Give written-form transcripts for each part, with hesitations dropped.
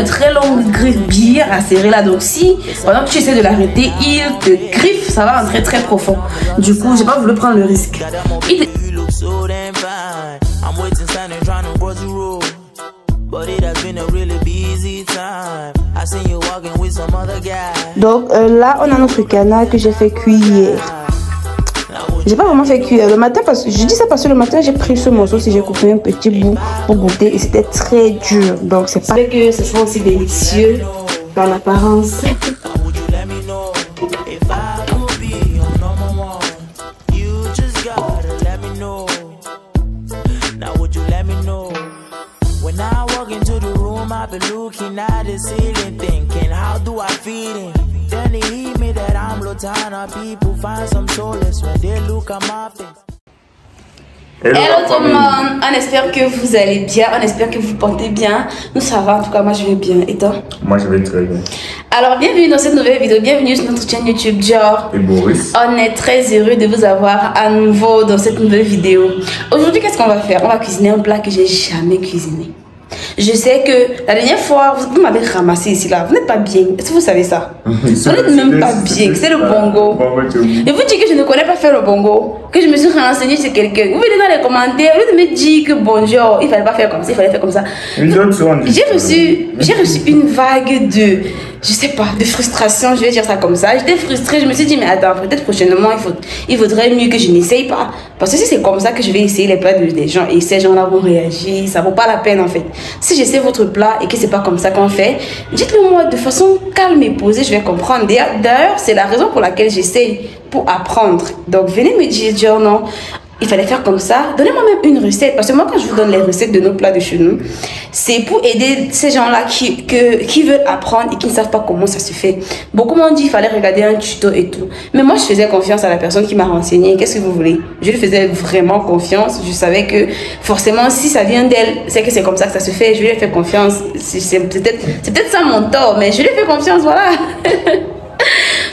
très longues griffes bien acérées là. Donc si pendant que tu essaies de l'arrêter, il te griffe, ça va rentrer très profond. Du coup, j'ai pas voulu prendre le risque. Donc là, on a notre canard que j'ai fait cuire hier. J'ai pas vraiment fait cuire le matin parce que je dis ça parce que le matin j'ai pris ce morceau, si j'ai coupé un petit bout pour goûter et c'était très dur. Donc c'est pas que ce soit aussi délicieux dans l'apparence. Hello tout le monde, on espère que vous allez bien, on espère que vous portez bien. Nous ça va, en tout cas moi je vais bien. Et toi? Moi je vais très bien. Alors bienvenue dans cette nouvelle vidéo, bienvenue sur notre chaîne YouTube Dior et Boris. On est très heureux de vous avoir à nouveau dans cette nouvelle vidéo. Aujourd'hui qu'est-ce qu'on va faire? On va cuisiner un plat que j'ai jamais cuisiné. Je sais que la dernière fois, vous m'avez ramassé ici là. Vous n'êtes pas bien. Est-ce que vous savez ça? Vous n'êtes même pas bien. C'est le bongo. Et vous dites que je ne connais pas faire le bongo. Que je me suis renseignée chez quelqu'un. Vous venez dans les commentaires. Vous me dites que bonjour, il fallait pas faire comme ça, il fallait faire comme ça. J'ai reçu une vague de, je sais pas, de frustration. Je vais dire ça comme ça. J'étais frustrée. Je me suis dit, mais attends, peut-être prochainement, il vaudrait mieux que je n'essaye pas. Parce que si c'est comme ça que je vais essayer les plats des gens et ces gens-là vont réagir, ça vaut pas la peine en fait. Si j'essaie votre plat et que c'est pas comme ça qu'on fait, dites-le moi de façon calme et posée, je vais comprendre. D'ailleurs, c'est la raison pour laquelle j'essaie, pour apprendre. Donc, venez me dire, non, il fallait faire comme ça. Donnez-moi même une recette. Parce que moi, quand je vous donne les recettes de nos plats de chez nous, c'est pour aider ces gens-là qui veulent apprendre et qui ne savent pas comment ça se fait. Beaucoup m'ont dit qu'il fallait regarder un tuto et tout. Mais moi, je faisais confiance à la personne qui m'a renseigné. Qu'est-ce que vous voulez? Je lui faisais vraiment confiance. Je savais que forcément, si ça vient d'elle, c'est que c'est comme ça que ça se fait. Je lui ai fait confiance. C'est peut-être ça mon tort, mais je lui ai fait confiance, voilà.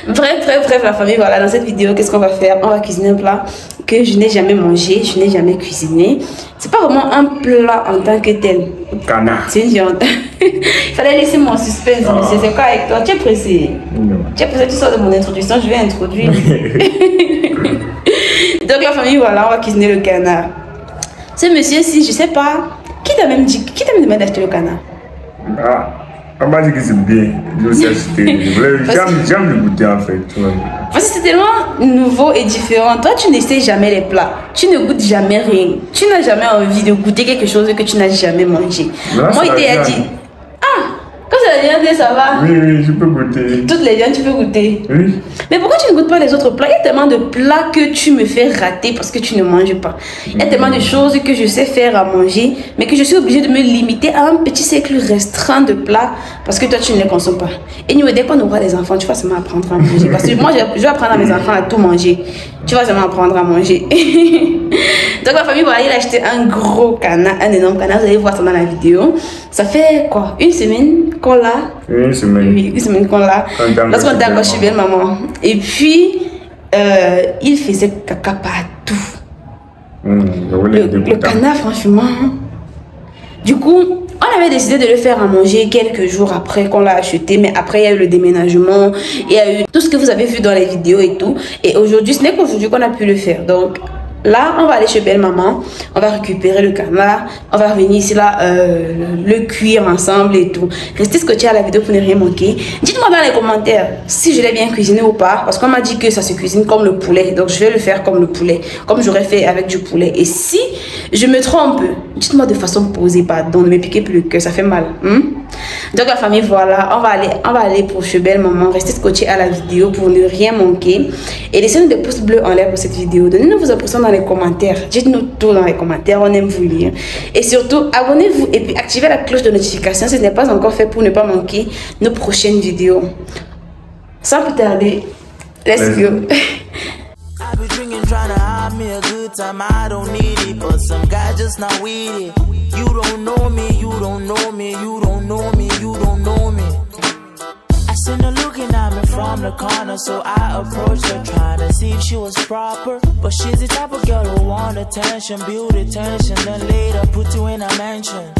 Bref, la famille, voilà, dans cette vidéo, qu'est-ce qu'on va faire? On va cuisiner un plat que je n'ai jamais mangé, je n'ai jamais cuisiné. C'est pas vraiment un plat en tant que tel. Canard. C'est une viande. Il fallait laisser mon suspense, monsieur. C'est quoi avec toi? Tu es pressé? Non. Tu es pressé, tu sors de mon introduction, je vais introduire. Donc la famille, voilà, on va cuisiner le canard. Ce monsieur-ci, je sais pas, qui t'a même demandé d'acheter le canard? On m'a dit que c'est bien, je vais acheter. J'aime le goûter en fait. Parce que c'est tellement nouveau et différent. Toi, tu n'essaies jamais les plats. Tu ne goûtes jamais rien. Tu n'as jamais envie de goûter quelque chose que tu n'as jamais mangé. Moi, il t'a dit, quand c'est la viande, ça va. Oui, je peux goûter. Toutes les viandes, tu peux goûter. Oui. Mais pourquoi tu ne goûtes pas les autres plats? Il y a tellement de plats que tu me fais rater parce que tu ne manges pas. Il y a tellement de choses que je sais faire à manger, mais que je suis obligée de me limiter à un petit cercle restreint de plats parce que toi, tu ne les consommes pas. Et nous, dès qu'on aura des enfants, tu vas seulement apprendre à manger. Parce que moi, je vais apprendre à mes enfants à tout manger. Tu vas seulement apprendre à manger. Donc la famille, voilà, il a acheté un gros canard, un énorme canard. Vous allez voir ça dans la vidéo. Ça fait quoi? Une semaine qu'on l'a? Une semaine. Oui, une semaine qu'on l'a. Lorsqu'on était encore chez belle maman. Et puis, il faisait caca partout. Le canard, franchement. Du coup, on avait décidé de le faire à manger quelques jours après qu'on l'a acheté. Mais après, il y a eu le déménagement. Il y a eu tout ce que vous avez vu dans les vidéos et tout. Et aujourd'hui, ce n'est qu'aujourd'hui qu'on a pu le faire. Donc, là, on va aller chez belle maman. On va récupérer le canard. On va venir ici, là, le cuire ensemble et tout. Restez scotchés à la vidéo pour ne rien manquer. Dites-moi dans les commentaires si je l'ai bien cuisiné ou pas. Parce qu'on m'a dit que ça se cuisine comme le poulet. Donc, je vais le faire comme le poulet. Comme j'aurais fait avec du poulet. Et si je me trompe, dites-moi de façon posée, pardon. Ne me piquez plus le cœur, ça fait mal. Donc, la famille, voilà. On va aller pour chez belle maman. Restez scotchés à la vidéo pour ne rien manquer. Et laissez-nous des pouces bleus en l'air pour cette vidéo. Donnez-nous vos impressions dans les commentaires. Dites-nous tout dans les commentaires. On aime vous lire. Et surtout, abonnez-vous et puis activez la cloche de notification si ce n'est pas encore fait pour ne pas manquer nos prochaines vidéos. Sans plus tarder, let's go. Seen her looking at me from the corner, so I approached her trying to see if she was proper. But she's the type of girl who want attention, build attention, then later put you in a mansion.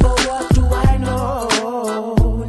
But what do I know?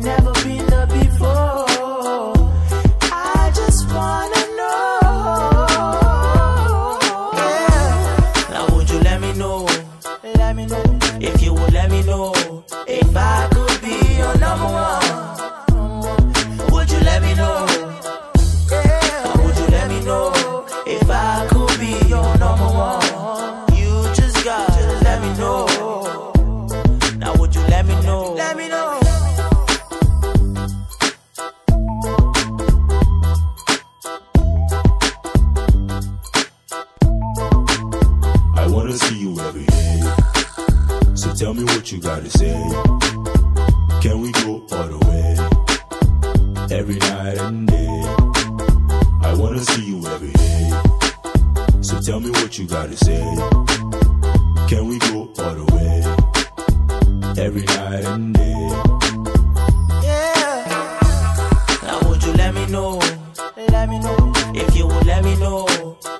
what you gotta say. Can we go all the way? Every night and day. I wanna see you every day. So tell me what you gotta say. Can we go all the way? Every night and day. Yeah. Now would you let me know? Let me know. If you would let me know.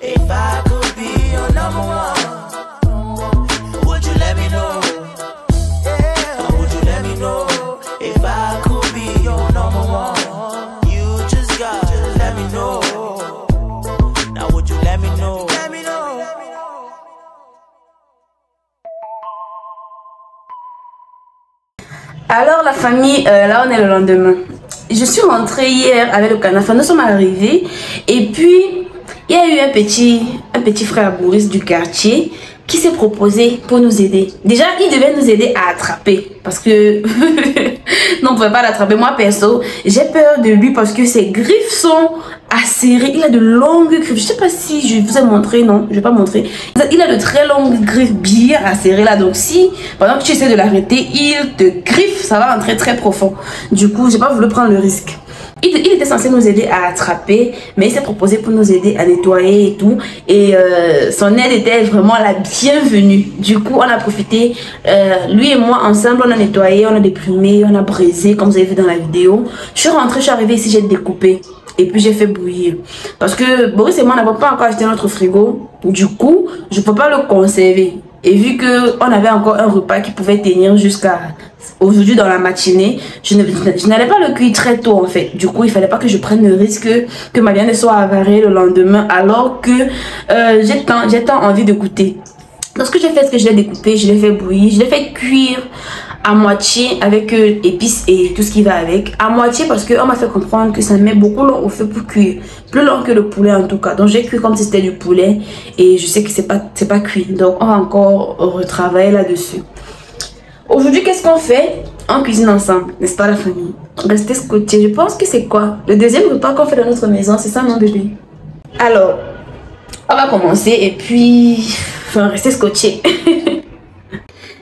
If I could be your number one. Would you let me know? Yeah. Now would you let me know? If I could be your number one. You just gotta let me know. Now would you let me know? Let me know. Alors la famille, là on est le lendemain. Je suis rentrée hier avec le canard. Enfin, nous sommes arrivés et puis il y a eu un petit frère Boris du quartier qui s'est proposé pour nous aider. Déjà, il devait nous aider à attraper parce que non, on ne pouvait pas l'attraper. Moi, perso, j'ai peur de lui parce que ses griffes sont acérées. Il a de longues griffes. Je ne sais pas si je vous ai montré, non, je ne vais pas montrer. Il a de très longues griffes bien acérées là. Donc, si pendant que tu essaies de l'arrêter, il te griffe, ça va rentrer très profond. Du coup, je n'ai pas voulu prendre le risque. Il était censé nous aider à attraper, mais il s'est proposé pour nous aider à nettoyer et tout. Et son aide était vraiment la bienvenue. Du coup, on a profité, lui et moi ensemble, on a nettoyé, on a déplumé, on a brisé, comme vous avez vu dans la vidéo. Je suis rentrée, je suis arrivée ici, j'ai découpé. Et puis j'ai fait bouillir. Parce que Boris et moi n'avons pas encore acheté notre frigo. Du coup, je ne peux pas le conserver. Et vu qu'on avait encore un repas qui pouvait tenir jusqu'à aujourd'hui dans la matinée, je n'allais pas le cuire très tôt en fait. Du coup, il fallait pas que je prenne le risque que ma viande soit avariée le lendemain alors que j'ai tant envie de goûter. Donc ce que j'ai fait, c'est que je l'ai découpé, je l'ai fait bouillir, je l'ai fait cuire à moitié avec épices et tout ce qui va avec. À moitié parce qu'on m'a fait comprendre que ça met beaucoup long au feu pour cuire. Plus long que le poulet en tout cas. Donc j'ai cuit comme si c'était du poulet et je sais que c'est pas cuit. Donc on va encore retravailler là-dessus. Aujourd'hui, qu'est-ce qu'on fait? On cuisine ensemble, n'est-ce pas la famille? Restez scotchés. Je pense que c'est quoi? Le deuxième repas qu'on fait dans notre maison, c'est ça mon bébé? Alors, on va commencer et puis... Enfin, restez scotchés.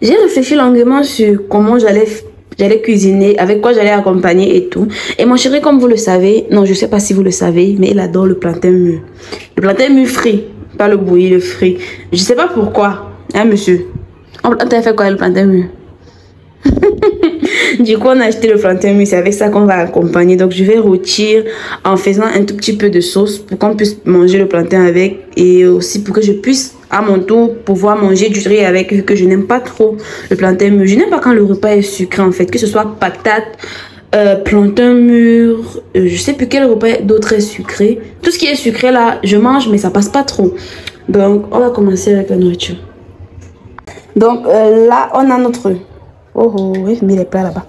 J'ai réfléchi longuement sur comment j'allais cuisiner, avec quoi j'allais accompagner et tout. Et mon chéri, comme vous le savez, non, je sais pas si vous le savez, mais il adore le plantain mûr. Le plantain mûr frit, pas le bouilli, le frit. Je sais pas pourquoi, hein monsieur? On t'a fait quoi le plantain mûr? Du coup, on a acheté le plantain mûr, c'est avec ça qu'on va accompagner. Donc, je vais rôtir en faisant un tout petit peu de sauce pour qu'on puisse manger le plantain avec et aussi pour que je puisse à mon tour pouvoir manger du riz avec, vu que je n'aime pas trop le plantain mûr. Je n'aime pas quand le repas est sucré en fait, que ce soit patate, plantain mûr, je sais plus quel repas d'autre est sucré. Tout ce qui est sucré là, je mange mais ça passe pas trop. Donc, on va commencer avec la nourriture. Donc, là, on a notre... Oh, oui, mais les plats là-bas.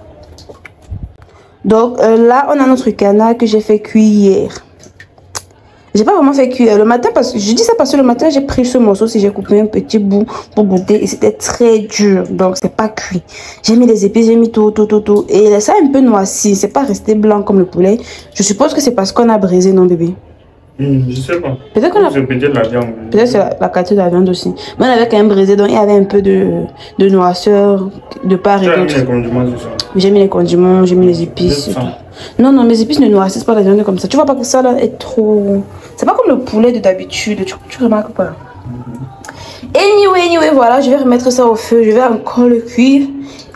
Donc, là, on a notre canard que j'ai fait cuire hier. J'ai pas vraiment fait cuire le matin parce que je dis ça parce que le matin j'ai pris ce morceau, si j'ai coupé un petit bout pour goûter et c'était très dur, donc c'est pas cuit. J'ai mis les épices, j'ai mis tout et ça a un peu noirci, c'est pas resté blanc comme le poulet. Je suppose que c'est parce qu'on a brisé, non bébé? Je sais pas. Peut-être qu'on a... Peut-être la viande. Peut-être c'est la qualité de la viande aussi. Mais on avait quand même brisé, donc il y avait un peu de noirceur de part et d'autre. J'ai mis les condiments, j'ai mis les épices. Non, non, mes épices ne noircissent pas la viande comme ça. Tu vois pas que ça là est trop... C'est pas comme le poulet de d'habitude, tu remarques pas? Anyway, voilà, je vais remettre ça au feu, je vais encore le cuire.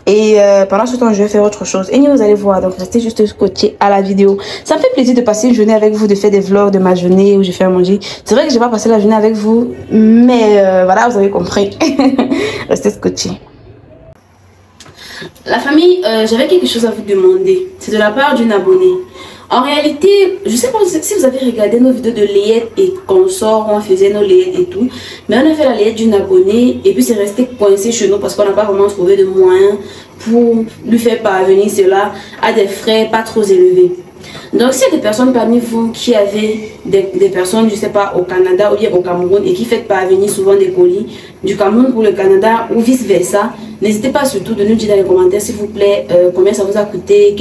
Et pendant ce temps, je vais faire autre chose. Et vous allez voir, donc restez juste scotché à la vidéo. Ça me fait plaisir de passer une journée avec vous, de faire des vlogs de ma journée où je fais à manger. C'est vrai que je vais pas passer la journée avec vous, mais voilà, vous avez compris. Restez scotché. La famille, j'avais quelque chose à vous demander. C'est de la part d'une abonnée. En réalité, je sais pas si vous avez regardé nos vidéos de layette et consorts, on faisait nos layettes et tout. Mais on a fait la layette d'une abonnée et puis c'est resté coincé chez nous parce qu'on n'a pas vraiment trouvé de moyens pour lui faire parvenir cela à des frais pas trop élevés. Donc s'il y a des personnes parmi vous qui avaient des personnes, je sais pas, au Canada ou bien au Cameroun et qui faites parvenir souvent des colis du Cameroun pour le Canada ou vice versa, n'hésitez pas surtout de nous dire dans les commentaires s'il vous plaît combien ça vous a coûté,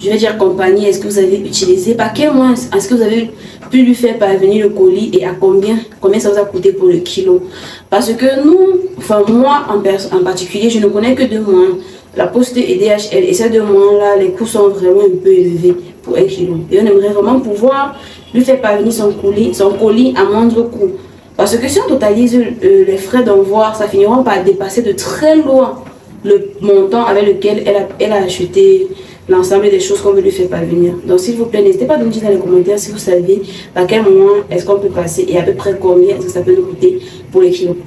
je vais dire compagnie, est-ce que vous avez utilisé? Par quel moyen est-ce que vous avez pu lui faire parvenir le colis et à combien ça vous a coûté pour le kilo? Parce que nous, enfin moi en particulier, je ne connais que 2 mois. La Poste et DHL, et ces 2 mois-là, les coûts sont vraiment un peu élevés pour 1 kilo. Et on aimerait vraiment pouvoir lui faire parvenir son colis à moindre coût. Parce que si on totalise les frais d'envoi, ça finira par dépasser de très loin le montant avec lequel elle a acheté l'ensemble des choses qu'on veut lui faire parvenir. Donc s'il vous plaît, n'hésitez pas à nous dire dans les commentaires si vous savez à quel moment est-ce qu'on peut passer et à peu près combien est-ce que ça peut nous coûter pour les kilos.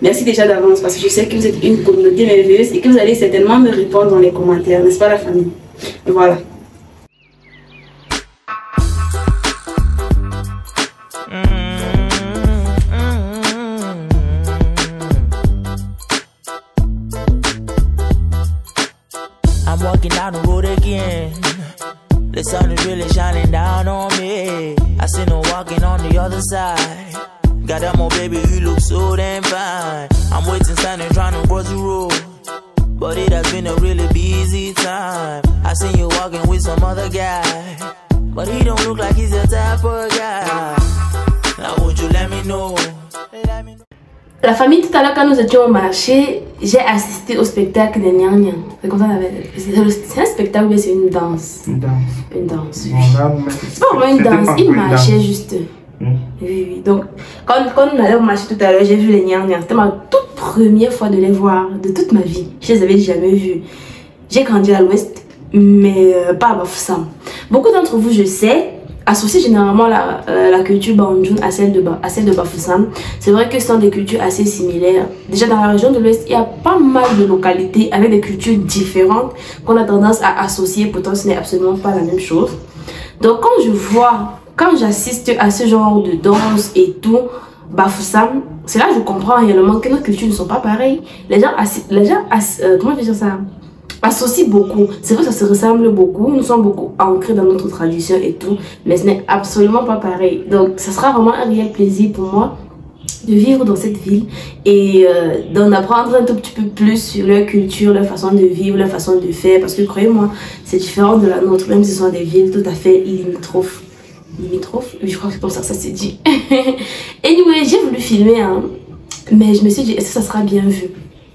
Merci déjà d'avance parce que je sais que vous êtes une communauté merveilleuse et que vous allez certainement me répondre dans les commentaires, n'est-ce pas la famille? Voilà. I'm walking down the road again. The sun is really shining down on me. I seen her walking on the other side. Got that more baby, you look so damn fine. I'm waiting, standing, trying to cross the road. But it has been a really busy time. I seen you walking with some other guy. But he don't look like he's the type of guy. Now would you let me know? La famille, tout à l'heure quand nous étions au marché, j'ai assisté au spectacle des Nyang Nyang. C'est comme ça qu'on avait. C'est un spectacle ou c'est une danse? Une danse. Une danse, oui. C'est pas vraiment une danse, il marchait juste. Oui. Donc, quand on allait au marché tout à l'heure, j'ai vu les Nyang Nyang. C'était ma toute première fois de les voir de toute ma vie. Je les avais jamais vus. J'ai grandi à l'ouest, mais pas à Bafoussam. Beaucoup d'entre vous, je sais, associent généralement la culture Bandjoun à celle de Bafoussam. C'est vrai que ce sont des cultures assez similaires. Déjà dans la région de l'ouest, il y a pas mal de localités avec des cultures différentes qu'on a tendance à associer, pourtant ce n'est absolument pas la même chose. Donc quand j'assiste à ce genre de danse et tout, Bafoussam, c'est là que je comprends réellement que nos cultures ne sont pas pareilles. Les gens comment je vais dire ça? Associent beaucoup. C'est vrai que ça se ressemble beaucoup. Nous sommes beaucoup ancrés dans notre tradition et tout, mais ce n'est absolument pas pareil. Donc, ça sera vraiment un réel plaisir pour moi de vivre dans cette ville et d'en apprendre un tout petit peu plus sur leur culture, leur façon de vivre, leur façon de faire. Parce que croyez-moi, c'est différent de la nôtre, même si ce sont des villes tout à fait limitrophes. Limitrophes? Oui, je crois que c'est comme ça que ça se dit. Anyway, j'ai voulu filmer, hein, mais je me suis dit, est-ce que ça sera bien vu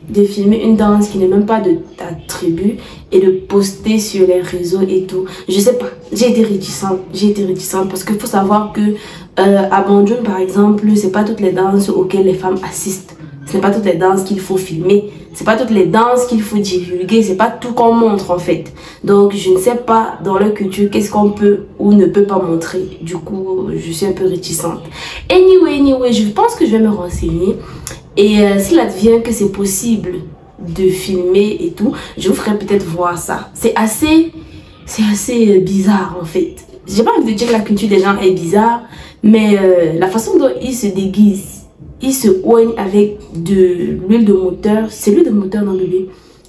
de filmer une danse qui n'est même pas de ta tribu et de poster sur les réseaux et tout? Je sais pas, j'ai été réticente parce qu'il faut savoir que à Bandjoun par exemple, c'est pas toutes les danses auxquelles les femmes assistent, ce n'est pas toutes les danses qu'il faut filmer, c'est pas toutes les danses qu'il faut divulguer, c'est pas tout qu'on montre en fait. Donc je ne sais pas dans leur culture qu'est-ce qu'on peut ou ne peut pas montrer. Du coup je suis un peu réticente. Anyway, je pense que je vais me renseigner. Et s'il advient que c'est possible de filmer et tout, je vous ferai peut-être voir ça. C'est assez bizarre en fait. J'ai pas envie de dire que la culture des gens est bizarre, mais la façon dont ils se déguisent, ils se oignent avec de l'huile de moteur. C'est l'huile de moteur dans bébé.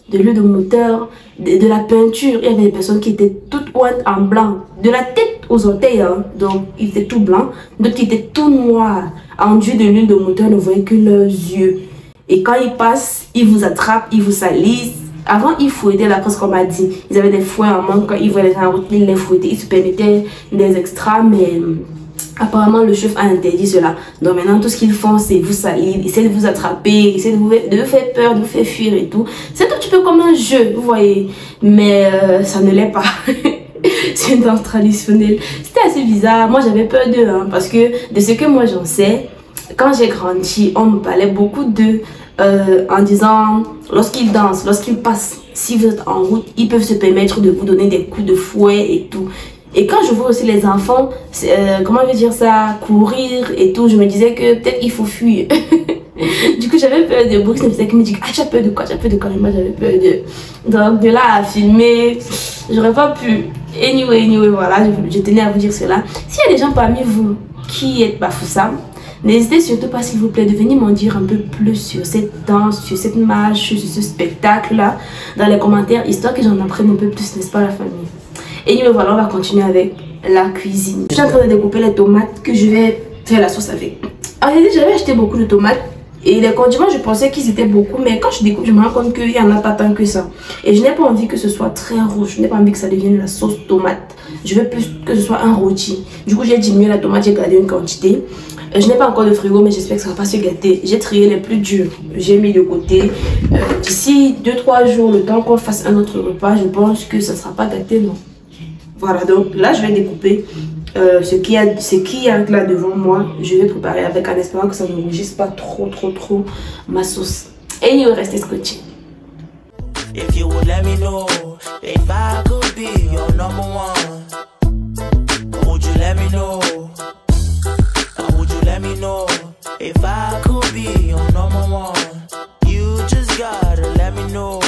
De l'huile de moteur, de la peinture. Il y avait des personnes qui étaient toutes oignées en blanc, de la tête aux orteils, hein. Donc ils étaient tout blancs, d'autres qui étaient tout noirs, enduits de l'huile de moteur, ne voyaient que leurs yeux. Et quand ils passent, ils vous attrapent, ils vous salissent. Avant, ils fouettaient la presse, comme on m'a dit. Ils avaient des fouets en main, quand ils voyaient les gens en route, ils les fouettaient, ils se permettaient des extras, mais apparemment le chef a interdit cela. Donc maintenant tout ce qu'ils font c'est vous salir, essayer de vous attraper, essayer de vous faire peur, de vous faire fuir et tout. C'est un petit peu comme un jeu, vous voyez. Mais ça ne l'est pas. C'est une danse traditionnelle. C'était assez bizarre. Moi j'avais peur d'eux, hein, parce que de ce que moi j'en sais, quand j'ai grandi, on me parlait beaucoup d'eux en disant lorsqu'ils dansent, lorsqu'ils passent, si vous êtes en route, ils peuvent se permettre de vous donner des coups de fouet et tout. Et quand je vois aussi les enfants, comment je vais dire ça, courir et tout, je me disais que peut-être il faut fuir. Du coup, j'avais peur de Brooks, qui me dit ah, tu as peur de quoi? Tu as peur de quoi? Moi, j'avais peur de. Donc, de là à filmer, j'aurais pas pu. Anyway, voilà, je tenais à vous dire cela. S'il y a des gens parmi vous qui êtes Bafoussam, n'hésitez surtout pas, s'il vous plaît, de venir m'en dire un peu plus sur cette danse, sur cette marche, sur ce spectacle-là, dans les commentaires, histoire que j'en apprenne un peu plus, n'est-ce pas, la famille? Et voilà, on va continuer avec la cuisine. Je suis en train de découper les tomates que je vais faire la sauce avec. En réalité, j'avais acheté beaucoup de tomates Et les condiments, je pensais qu'ils étaient beaucoup, mais quand je découpe, je me rends compte qu'il n'y en a pas tant que ça. Et je n'ai pas envie que ce soit très rouge, je n'ai pas envie que ça devienne la sauce tomate. Je veux plus que ce soit un rôti. Du coup, j'ai diminué la tomate, j'ai gardé une quantité. Je n'ai pas encore de frigo, mais j'espère que ça ne va pas se gâter. J'ai trié les plus durs, j'ai mis de côté. D'ici 2-3 jours, le temps qu'on fasse un autre repas, je pense que ça ne sera pas gâté, non. Voilà, donc là, je vais découper ce qu'il y a là devant moi. Je vais préparer avec en espérant que ça ne rougisse pas trop ma sauce. Et il reste scotché. If you would let me know if I could be your number one, would you let me know? Or would you let me know if I could be your number one? You just gotta let me know.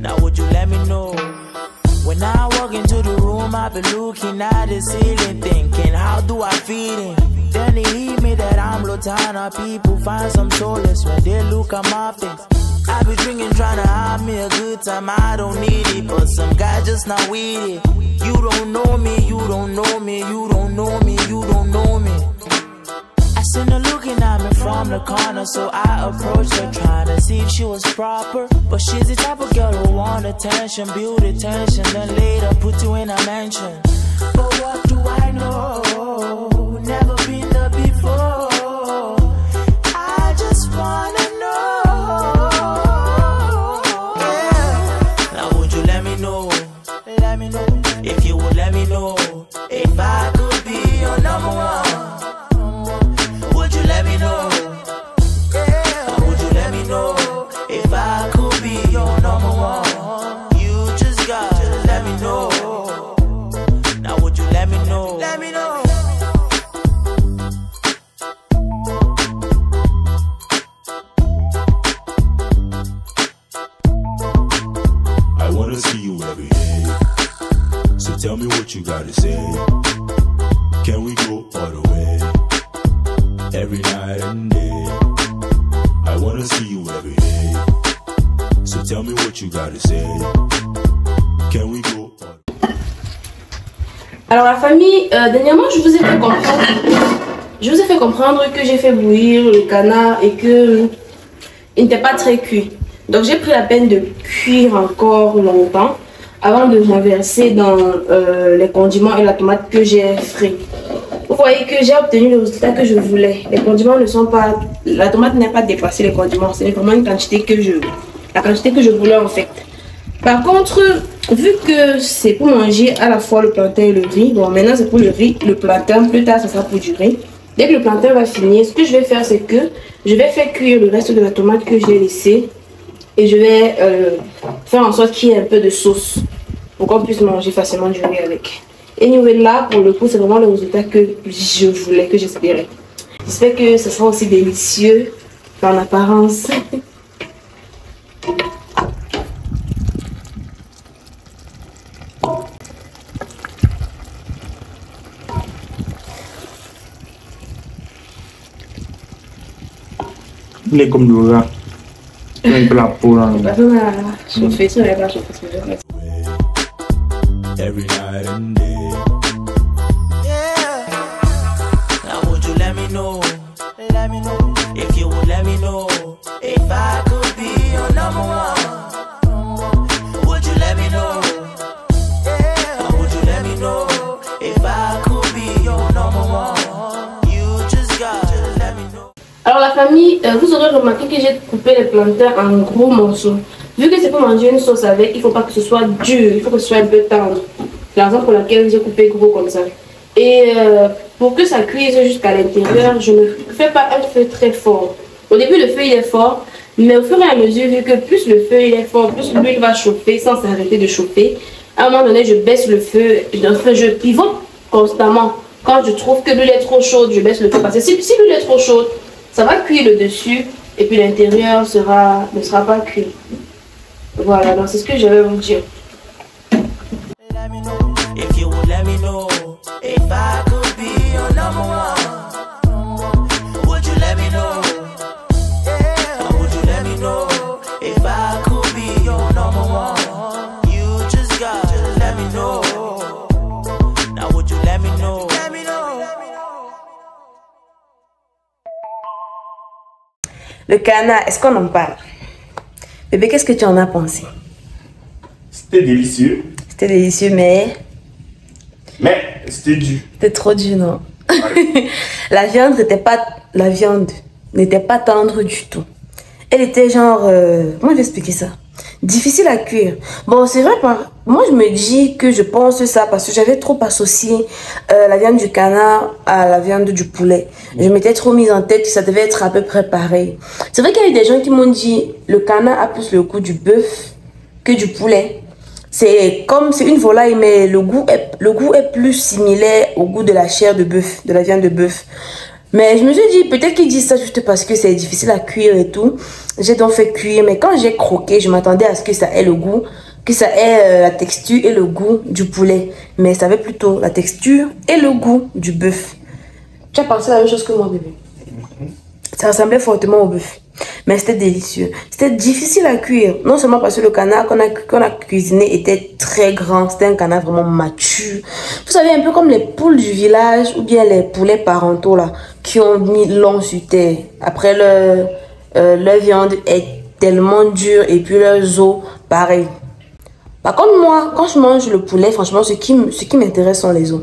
Now would you let me know? When I walk into the room, I be looking at the ceiling, thinking, how do I feel it? Then it hit me that I'm Lotana. People find some solace when they look at my face. I be drinking, trying to have me a good time. I don't need it, but some guy just not with it. You don't know me, you don't know me, you don't know me, you don't know me. I seen her looking at me from the corner, so I approached her, trying to see if she was proper. But she's the type of girl who want attention, build attention, then later put you in a mansion. But what do I know? Never been there before. I just wanna know. Let me know if you would let me know if I could be your number one. Would you let me know? Or would you let me know if I could be your number one? You just gotta let me know. Now would you let me know? Let me know. I wanna see you every day. So tell me what you gotta say. Can we go all the way? Every night and day. I wanna see you every day. So tell me what you gotta say. Can we go all the way? Alors la famille, dernièrement je vous ai fait comprendre que j'ai fait bouillir le canard et que il n'était pas très cuit. Donc j'ai pris la peine de cuire encore longtemps avant de renverser dans les condiments et la tomate que j'ai frit. Vous voyez que j'ai obtenu le résultat que je voulais. Les condiments ne sont pas... La tomate n'a pas dépassé les condiments. C'est vraiment une quantité que la quantité que je voulais en fait. Par contre, vu que c'est pour manger à la fois le plantain et le riz, bon maintenant c'est pour le riz, le plantain, plus tard ça sera pour du riz. Dès que le plantain va finir, ce que je vais faire c'est que je vais faire cuire le reste de la tomate que j'ai laissé. Et je vais faire en sorte qu'il y ait un peu de sauce pour qu'on puisse manger facilement du riz avec. Et là, pour le coup, c'est vraiment le résultat que je voulais, que j'espérais. J'espère que ce sera aussi délicieux en apparence. Il est comme le rat. Avec la peau là. Chauffer, ça va pas chauffer. Every night and day. Yeah. Now would you let me know? Let me know if you would let me know if I could be your number one. Would you let me know? Or would you let me know if I could be your number one? You just gotta let me know. Alors la famille, vous aurez remarqué que j'ai coupé les plantains en gros morceaux. Vu que c'est pour manger une sauce avec, il ne faut pas que ce soit dur, il faut que ce soit un peu tendre. C'est la raison pour laquelle j'ai coupé gros comme ça. Et pour que ça cuise jusqu'à l'intérieur, je ne fais pas un feu très fort. Au début, le feu il est fort, mais au fur et à mesure, vu que plus le feu il est fort, plus l'huile va chauffer sans s'arrêter de chauffer. À un moment donné, je baisse le feu, je pivote constamment. Quand je trouve que l'huile est trop chaude, je baisse le feu. Parce que si l'huile est trop chaude, ça va cuire le dessus et puis l'intérieur ne sera pas cuit. Voilà, donc c'est ce que je vais vous dire. If you would let me know if I could be your number one, would you let me know? Or would you let me know if I could be your number one? You just gotta let me know. Now would you let me know? Le canard, est-ce qu'on en parle? Bébé, qu'est-ce que tu en as pensé? C'était délicieux. C'était délicieux, mais c'était dur. C'était trop dur, non? Ouais. La viande n'était pas tendre du tout. Elle était genre... comment je vais expliquer ça? Difficile à cuire. Bon, c'est vrai, moi je me dis que je pense ça parce que j'avais trop associé la viande du canard à la viande du poulet. Je m'étais trop mise en tête que ça devait être à peu près pareil. C'est vrai qu'il y a eu des gens qui m'ont dit le canard a plus le goût du bœuf que du poulet. C'est comme c'est une volaille, mais le goût est plus similaire au goût de la chair de bœuf, de la viande de bœuf. Mais je me suis dit, peut-être qu'ils disent ça juste parce que c'est difficile à cuire et tout. J'ai donc fait cuire, mais quand j'ai croqué, je m'attendais à ce que ça ait le goût, que ça ait la texture et le goût du poulet. Mais ça avait plutôt la texture et le goût du bœuf. Tu as pensé la même chose que moi, bébé? Ça ressemblait fortement au bœuf. Mais c'était délicieux. C'était difficile à cuire. Non seulement parce que le canard qu'on a cuisiné était très grand. C'était un canard vraiment mature. Vous savez, un peu comme les poules du village ou bien les poulets parentaux là, qui ont mis long sur terre. Après, leur viande est tellement dure et puis leurs os, pareil. Par contre, moi, quand je mange le poulet, franchement, ce qui m'intéresse sont les os.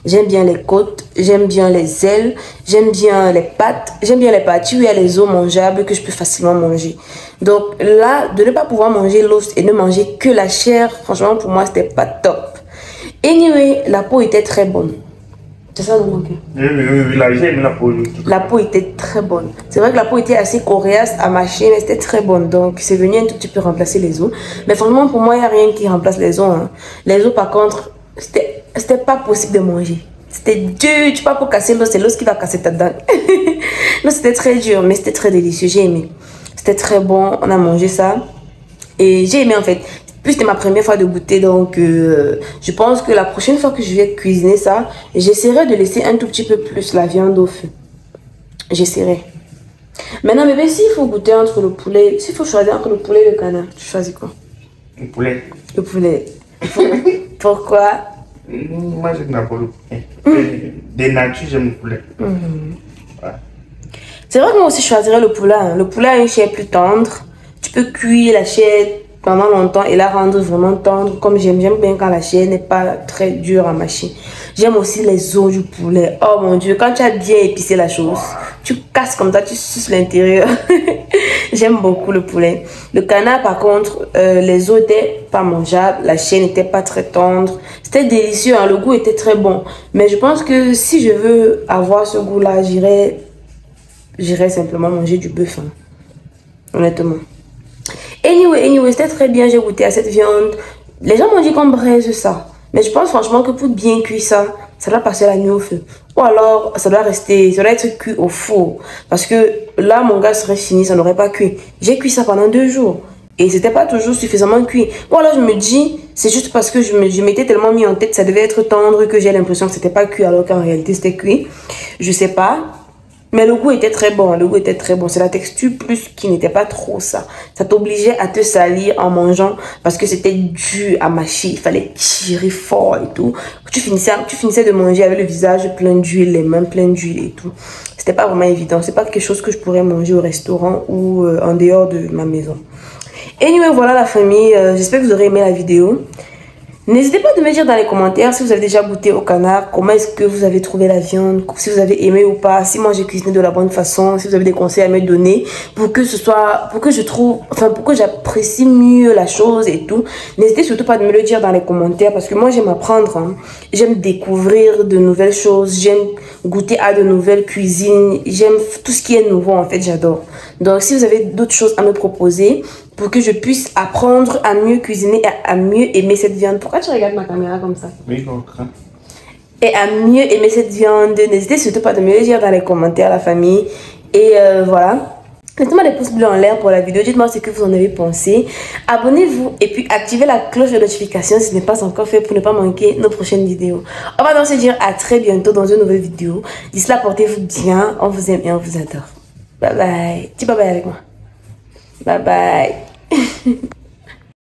J'aime bien les côtes, j'aime bien les ailes, j'aime bien les pattes, j'aime bien les parties où il y a les os mangeables que je peux facilement manger. Donc là, de ne pas pouvoir manger l'os et ne manger que la chair, franchement pour moi c'était pas top. Anyway, la peau était très bonne. C'est ça, non? Oui, j'aime la peau. La peau était très bonne. C'est vrai que la peau était assez coriace à mâcher, mais c'était très bonne. Donc c'est venu un tout petit peu remplacer les os. Mais franchement pour moi, il n'y a rien qui remplace les os. Hein. Les os par contre, c'était pas possible de manger. C'était dur, tu peux pas pour casser l'os, c'est l'os qui va casser ta dent. Non, c'était très dur, mais c'était très délicieux, j'ai aimé. C'était très bon, on a mangé ça. Et j'ai aimé en fait. Puis c'était ma première fois de goûter, donc je pense que la prochaine fois que je vais cuisiner ça, j'essaierai de laisser un tout petit peu plus la viande au feu. J'essaierai. Maintenant, bébé, s'il faut goûter entre le poulet, s'il faut choisir entre le poulet et le canard, tu choisis quoi? Le poulet. Le poulet. Pourquoi? Moi, je n'aime pas le poulet. Des natures, j'aime le poulet. Ouais. C'est vrai que moi aussi, je choisirais le poulet. Hein. Le poulet a une chair plus tendre. Tu peux cuire la chair pendant longtemps et la rendre vraiment tendre. Comme j'aime bien quand la chair n'est pas très dure à mâcher. J'aime aussi les os du poulet. Oh mon Dieu, quand tu as bien épicé la chose, tu casses comme ça, tu suces l'intérieur. J'aime beaucoup le poulet. Le canard, par contre, les os étaient pas mangeables. La chair n'était pas très tendre. C'était délicieux, hein, le goût était très bon. Mais je pense que si je veux avoir ce goût-là, j'irais simplement manger du bœuf. Hein, honnêtement. Anyway, c'était très bien. J'ai goûté à cette viande. Les gens m'ont dit qu'on braise ça. Mais je pense franchement que pour bien cuire ça, ça doit passer la nuit au feu. Ou alors, ça doit être cuit au four. Parce que là, mon gars serait fini, ça n'aurait pas cuit. J'ai cuit ça pendant 2 jours. Et c'était pas toujours suffisamment cuit. Ou alors, je me dis, c'est juste parce que je m'étais tellement mis en tête que ça devait être tendre que j'ai l'impression que c'était pas cuit alors qu'en réalité, c'était cuit. Je sais pas. Mais le goût était très bon, le goût était très bon. C'est la texture plus qui n'était pas trop ça. Ça t'obligeait à te salir en mangeant parce que c'était dur à mâcher. Il fallait tirer fort et tout. Tu finissais de manger avec le visage plein d'huile, les mains pleines d'huile et tout. C'était pas vraiment évident. C'est pas quelque chose que je pourrais manger au restaurant ou en dehors de ma maison. Anyway, voilà la famille. J'espère que vous aurez aimé la vidéo. N'hésitez pas à me dire dans les commentaires si vous avez déjà goûté au canard, comment est-ce que vous avez trouvé la viande, si vous avez aimé ou pas, si moi j'ai cuisiné de la bonne façon, si vous avez des conseils à me donner pour que j'apprécie mieux la chose et tout. N'hésitez surtout pas à me le dire dans les commentaires parce que moi j'aime apprendre, hein. J'aime découvrir de nouvelles choses, j'aime goûter à de nouvelles cuisines, j'aime tout ce qui est nouveau en fait, j'adore. Donc si vous avez d'autres choses à me proposer pour que je puisse apprendre à mieux cuisiner et à mieux aimer cette viande. Pourquoi tu regardes ma caméra comme ça? Oui, concret. Et à mieux aimer cette viande, n'hésitez surtout pas de me le dire dans les commentaires, la famille. Et voilà. Mettez-moi des pouces bleus en l'air pour la vidéo. Dites-moi ce que vous en avez pensé. Abonnez-vous et puis activez la cloche de notification si ce n'est pas encore fait pour ne pas manquer nos prochaines vidéos. On va donc se dire à très bientôt dans une nouvelle vidéo. D'ici là, portez-vous bien. On vous aime et on vous adore. Bye bye. Dis bye bye avec moi. Bye bye.